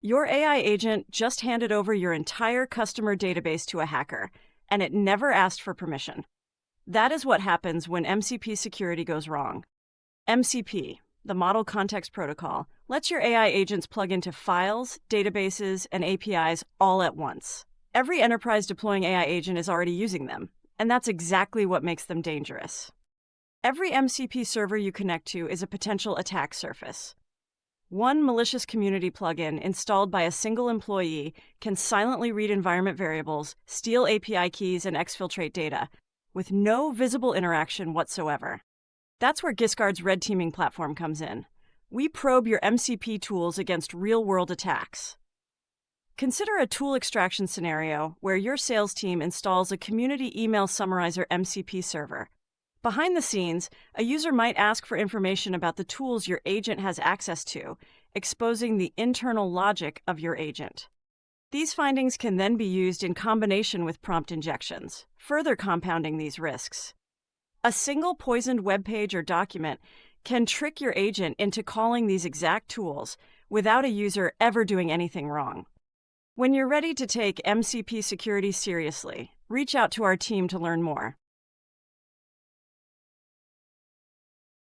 Your AI agent just handed over your entire customer database to a hacker, and it never asked for permission. That is what happens when MCP security goes wrong. MCP, the Model Context Protocol, lets your AI agents plug into files, databases, and APIs all at once. Every enterprise deploying AI agent is already using them, and that's exactly what makes them dangerous. Every MCP server you connect to is a potential attack surface. One malicious community plugin installed by a single employee can silently read environment variables, steal API keys, and exfiltrate data, with no visible interaction whatsoever. That's where Giscard's red teaming platform comes in. We probe your MCP tools against real-world attacks. Consider a tool extraction scenario where your sales team installs a community email summarizer MCP server. Behind the scenes, a user might ask for information about the tools your agent has access to, exposing the internal logic of your agent. These findings can then be used in combination with prompt injections, further compounding these risks. A single poisoned webpage or document can trick your agent into calling these exact tools without a user ever doing anything wrong. When you're ready to take MCP security seriously, reach out to our team to learn more.